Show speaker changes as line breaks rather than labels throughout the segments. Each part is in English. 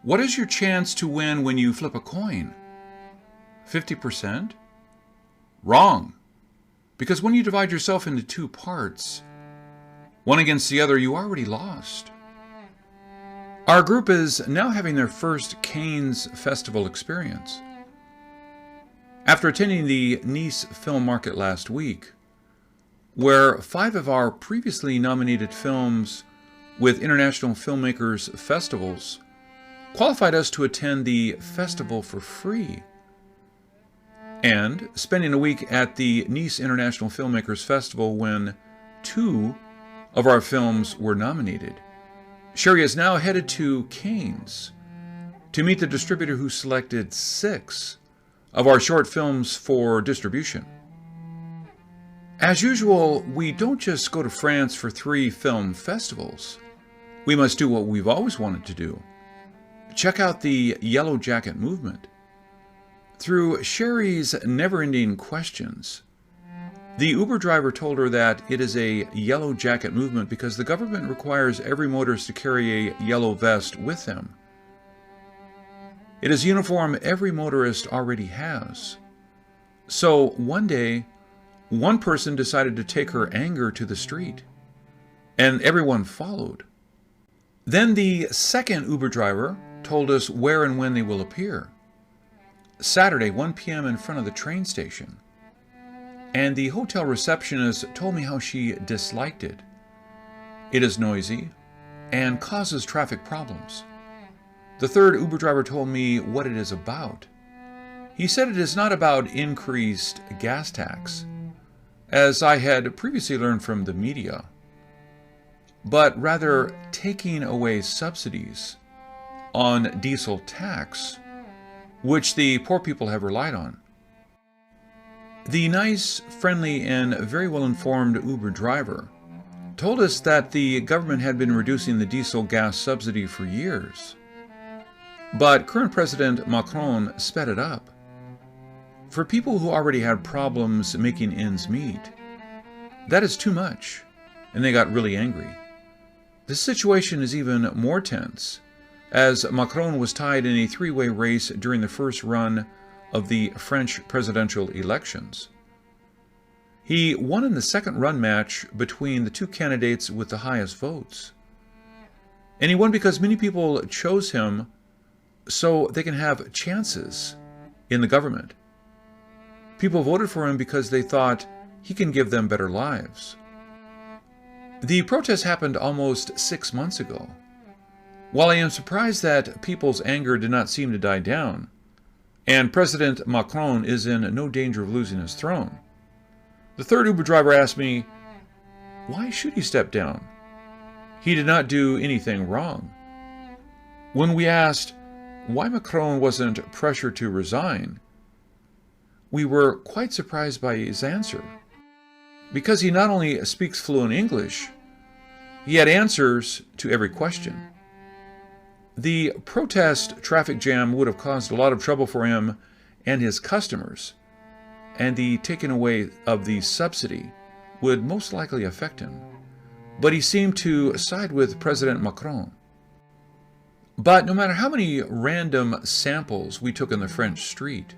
What is your chance to win when you flip a coin? 50%? Wrong. Because when you divide yourself into two parts, one against the other, you already lost. Our group is now having their first Cannes Festival experience. After attending the Nice Film Market last week, where 5 of our previously nominated films with international filmmakers festivals qualified us to attend the festival for free, and spending a week at the Nice International Filmmakers Festival when 2 of our films were nominated, Sherry is now headed to Cannes to meet the distributor who selected 6 of our short films for distribution. As usual, we don't just go to France for 3 film festivals. We must do what we've always wanted to do. Check out the Yellow Jacket movement. Through Sherry's never-ending questions, the Uber driver told her that it is a Yellow Jacket movement because the government requires every motorist to carry a yellow vest with them. It is a uniform every motorist already has. So one day, one person decided to take her anger to the street, and everyone followed. Then the second Uber driver told us where and when they will appear. Saturday, 1 p.m. in front of the train station. And the hotel receptionist told me how she disliked it. It is noisy and causes traffic problems. The third Uber driver told me what it is about. He said it is not about increased gas tax, as I had previously learned from the media, but rather taking away subsidies on diesel tax, which the poor people have relied on. The nice, friendly, and very well-informed Uber driver told us that the government had been reducing the diesel gas subsidy for years, but current President Macron sped it up. For people who already had problems making ends meet, that is too much, and they got really angry. The situation is even more tense, as Macron was tied in a 3-way race during the first run of the French presidential elections. He won in the second run match between the 2 candidates with the highest votes. And he won because many people chose him so they can have chances in the government. People voted for him because they thought he can give them better lives. The protest happened almost 6 months ago. While I am surprised that people's anger did not seem to die down, and President Macron is in no danger of losing his throne, the third Uber driver asked me, why should he step down? He did not do anything wrong. When we asked why Macron wasn't pressured to resign, we were quite surprised by his answer. Because he not only speaks fluent English, he had answers to every question. The protest traffic jam would have caused a lot of trouble for him and his customers, and the taking away of the subsidy would most likely affect him. But he seemed to side with President Macron. But no matter how many random samples we took in the French street,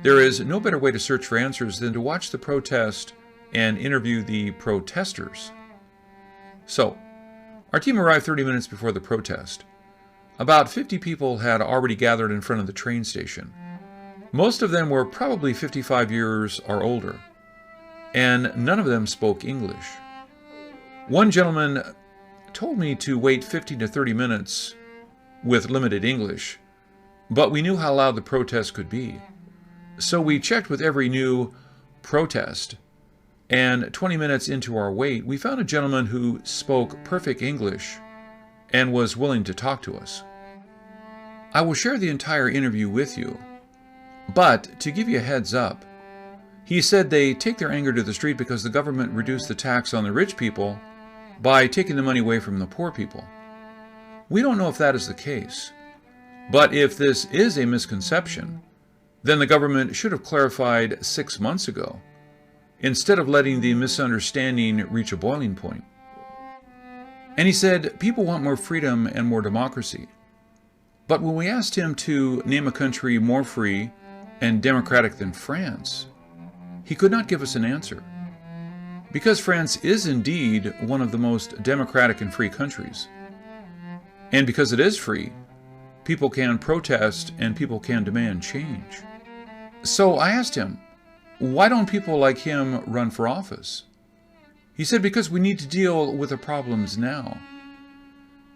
there is no better way to search for answers than to watch the protest and interview the protesters. So, our team arrived 30 minutes before the protest. About 50 people had already gathered in front of the train station. Most of them were probably 55 years or older, and none of them spoke English. One gentleman told me to wait 15 to 30 minutes with limited English, but we knew how loud the protest could be. So we checked with every new protest, and 20 minutes into our wait, we found a gentleman who spoke perfect English and was willing to talk to us. I will share the entire interview with you, but to give you a heads up, he said they take their anger to the street because the government reduced the tax on the rich people by taking the money away from the poor people. We don't know if that is the case, but if this is a misconception, then the government should have clarified 6 months ago, instead of letting the misunderstanding reach a boiling point. And he said, people want more freedom and more democracy. But when we asked him to name a country more free and democratic than France, he could not give us an answer. Because France is indeed one of the most democratic and free countries. And because it is free, people can protest and people can demand change. So I asked him, why don't people like him run for office? He said, because we need to deal with the problems now.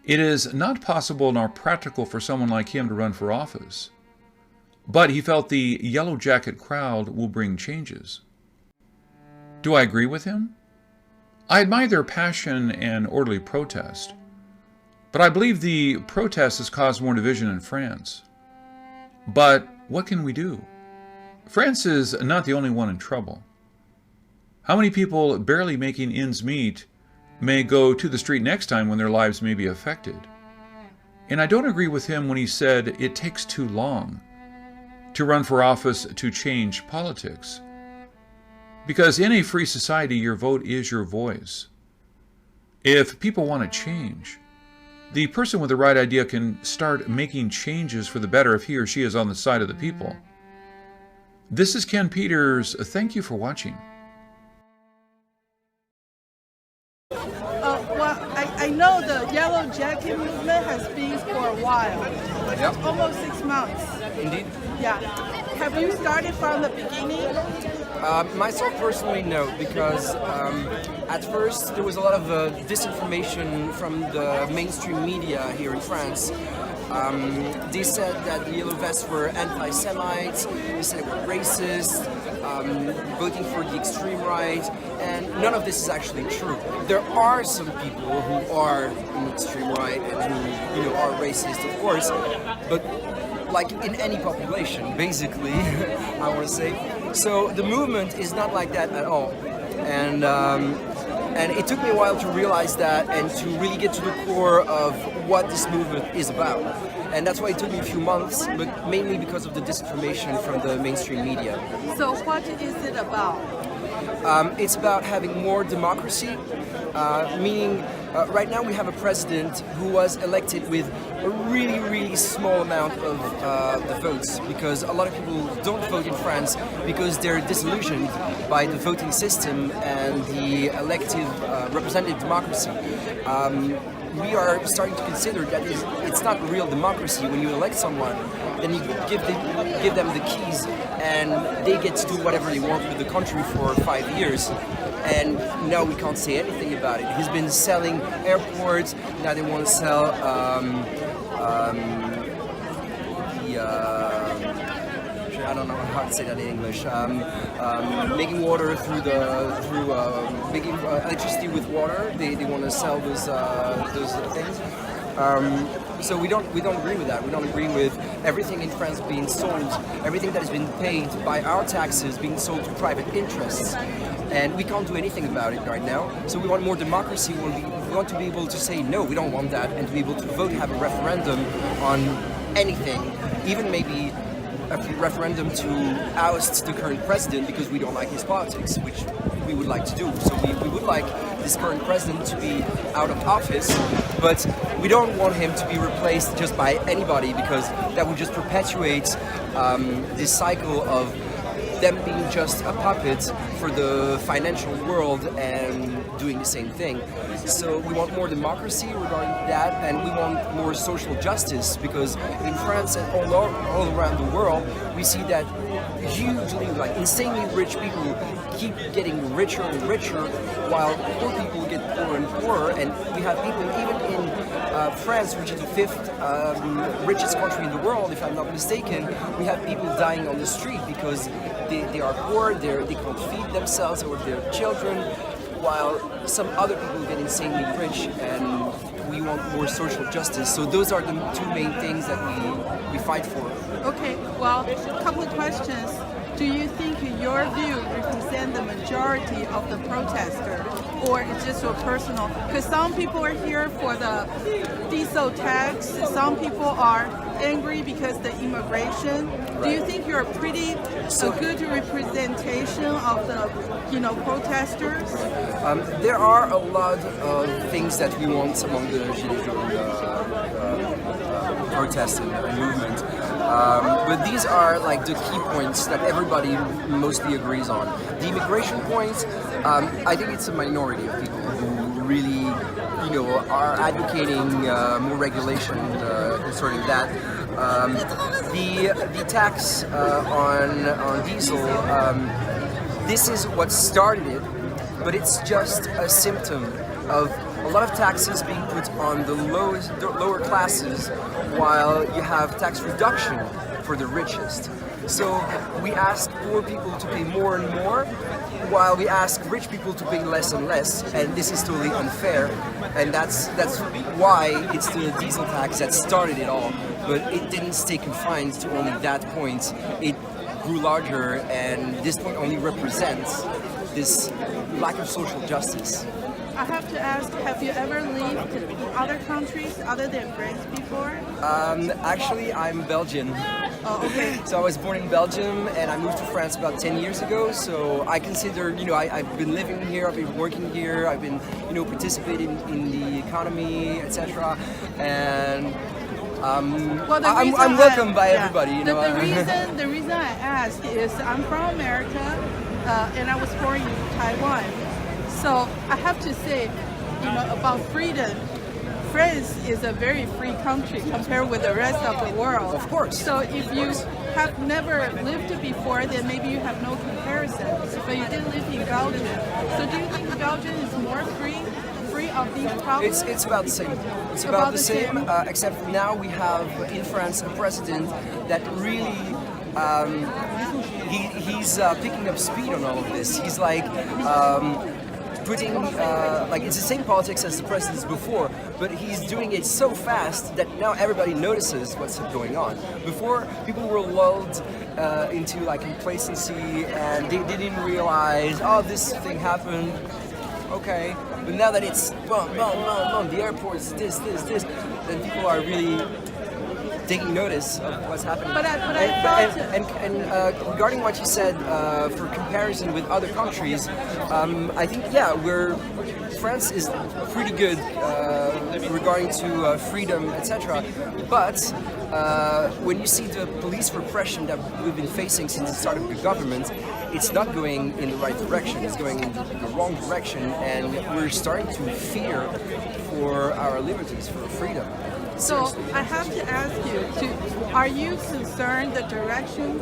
It is not possible nor practical for someone like him to run for office. But he felt the yellow jacket crowd will bring changes. Do I agree with him? I admire their passion and orderly protest. But I believe the protest has caused more division in France. But what can we do? France is not the only one in trouble. How many people barely making ends meet may go to the street next time when their lives may be affected? And I don't agree with him when he said it takes too long to run for office to change politics. Because in a free society, your vote is your voice. If people want to change, the person with the right idea can start making changes for the better if he or she is on the side of the people. This is Ken Peters. Thank you for watching.
I know the Yellow Jacket movement has been for a while.
Yep.
Almost 6 months.
Indeed.
Yeah. Have you started from the beginning?
Myself personally, no, because at first there was a lot of disinformation from the mainstream media here in France. They said that the Yellow Vests were anti-Semites, they said they were racist, voting for the extreme right, and none of this is actually true. There are some people who are in the extreme right and who, are racist, of course, but like in any population, basically, I want to say. So the movement is not like that at all, and it took me a while to realize that and to really get to the core of what this movement is about. And that's why it took me a few months, but mainly because of the disinformation from the mainstream media.
So what is it about?
It's about having more democracy, meaning right now we have a president who was elected with a really, really small amount of the votes, because a lot of people don't vote in France because they're disillusioned by the voting system and the elective representative democracy. We are starting to consider that it's not real democracy. When you elect someone, then you give them the keys and they get to do whatever they want with the country for 5 years. And now we can't say anything about it. He's been selling airports, now they want to sell I don't know how to say that in English. Making water making electricity with water. They want to sell those things. So we don't agree with that. We don't agree with everything in France being sold, everything that has been paid by our taxes being sold to private interests, and we can't do anything about it right now. So we want more democracy. We want to be able to say no, we don't want that, and to be able to vote, have a referendum on anything, even maybe a referendum to oust the current president because we don't like his politics, which we would like to do. So we would like this current president to be out of office, but we don't want him to be replaced just by anybody, because that would just perpetuate this cycle of them being just a puppet for the financial world and doing the same thing. So we want more democracy regarding that, and we want more social justice, because in France and all around the world, we see that hugely, like insanely rich people keep getting richer and richer, while poor people get poorer and poorer. And we have people even in France, which is the 5th richest country in the world, if I'm not mistaken, we have people dying on the street because they are poor, they can't feed themselves or their children, while some other people get insanely rich, and we want more social justice. So those are the two main things that we fight for.
Okay, well, a couple of questions. Do you think your view represents the majority of the protesters, or it's just your personal? Because some people are here for the diesel tax, some people are angry because the immigration. Right. Do you think you're a pretty good representation of the protesters?
There are a lot of things that we want among the Gilets jaunes protest and movement. But these are like the key points that everybody mostly agrees on. The immigration point, I think it's a minority of people who really, are advocating more regulation concerning that. The tax on diesel, this is what started it, but it's just a symptom of a lot of taxes being put on the lower classes, while you have tax reduction for the richest. So we ask poor people to pay more and more, while we ask rich people to pay less and less, and this is totally unfair. And that's why it's the diesel tax that started it all. But it didn't stay confined to only that point. It grew larger, and this point only represents this lack of social justice.
I have to ask, have you ever lived in other countries other than France before?
Actually, I'm Belgian.
Oh, okay.
So I was born in Belgium, and I moved to France about 10 years ago. So I consider, I've been living here, I've been working here, I've been, participating in the economy, etc. And I'm welcomed by everybody.
The reason I asked is I'm from America, and I was born in Taiwan. So I have to say, about freedom, France is a very free country compared with the rest of the world.
Of course.
So if you have never lived before, then maybe you have no comparisons. But you did live in Belgium. So do you think Belgium is more free of these problems?
It's about the same. It's about the same, except now we have in France a president that really he's picking up speed on all of this. He's like putting it's the same politics as the presidents before, but he's doing it so fast that now everybody notices what's going on. Before, people were lulled into complacency, and they didn't realize, oh, this thing happened. Okay, but now that it's boom, the airport's this, then people are really taking notice of what's happening. And regarding what you said, for comparison with other countries, I think France is pretty good regarding to freedom, etc. But when you see the police repression that we've been facing since the start of the government, it's not going in the right direction. It's going in the wrong direction, and we're starting to fear for our liberties, for freedom.
So I have to ask you, are you concerned the direction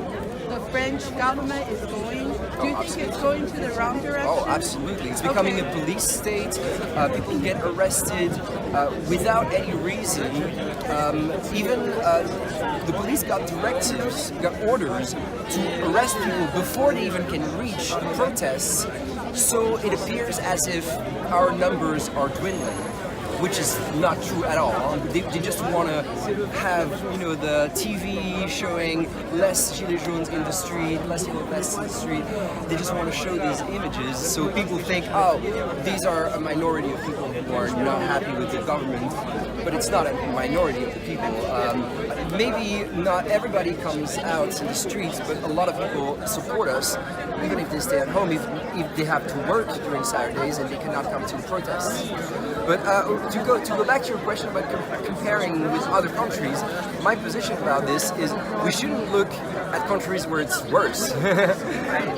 the French government is going? Do you think it's going to the wrong direction?
Oh, absolutely. It's becoming a police state. People get arrested without any reason. Even the police got orders to arrest people before they even can reach the protests. So it appears as if our numbers are dwindling, which is not true at all. They just want to have, the TV showing less gilets jaunes in the street, less yellow vests in the street. They just want to show these images so people think, oh, these are a minority of people who are not happy with the government, but it's not a minority of the people. Maybe not everybody comes out in the streets, but a lot of people support us, even if they stay at home, if they have to work during Saturdays and they cannot come to the protests. But to go back to your question about comparing with other countries, my position about this is we shouldn't look at countries where it's worse.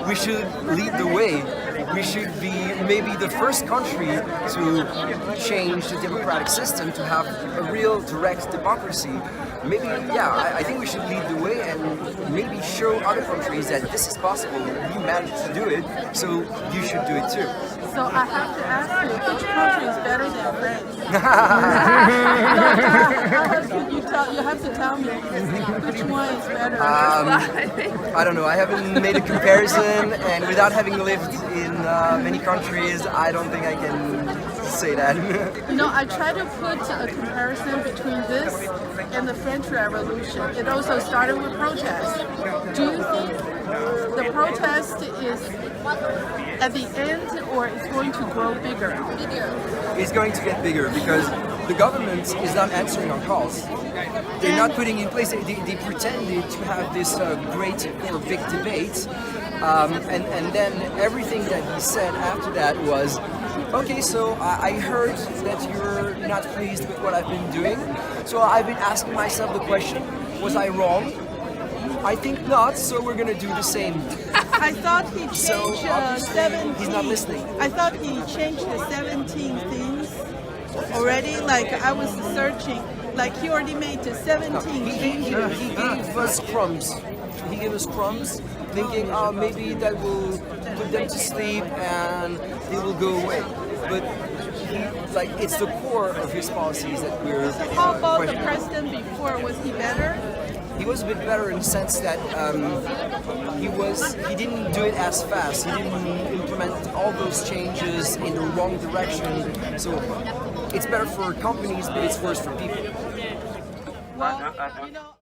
We should lead the way. We should be maybe the first country to change the democratic system, to have a real direct democracy. Maybe, I think we should lead the way and maybe show other countries that this is possible. We managed to do it, so you should do it too.
So I have to ask you, which country is better than France? You have to tell me which one is better.
I don't know. I haven't made a comparison, and without having lived in many countries, I don't think I can say that.
I try to put a comparison between this and the French Revolution. It also started with protests. Do you think the protest is at the end, or it's going to grow bigger?
It's going to get bigger because the government is not answering our calls. They're not putting in place. They pretended to have this great or big debate, and then everything that he said after that was, Okay, so I heard that you're not pleased with what I've been doing. So I've been asking myself the question, was I wrong? I think not, so we're gonna do the same.
I thought he changed
So, obviously,
17.
he's not listening.
I thought he changed the 17 things already. Like I was searching, like he already made the 17
He
changes.
gave us crumbs. He gave us crumbs, thinking, oh, maybe that will put them to sleep and they will go away. But like it's the core of his policies that we're.
How about the
questioning.
president before? Was he better?
He was a bit better in the sense that he didn't do it as fast. He didn't implement all those changes in the wrong direction. So it's better for companies, but it's worse for people.
Well, you know.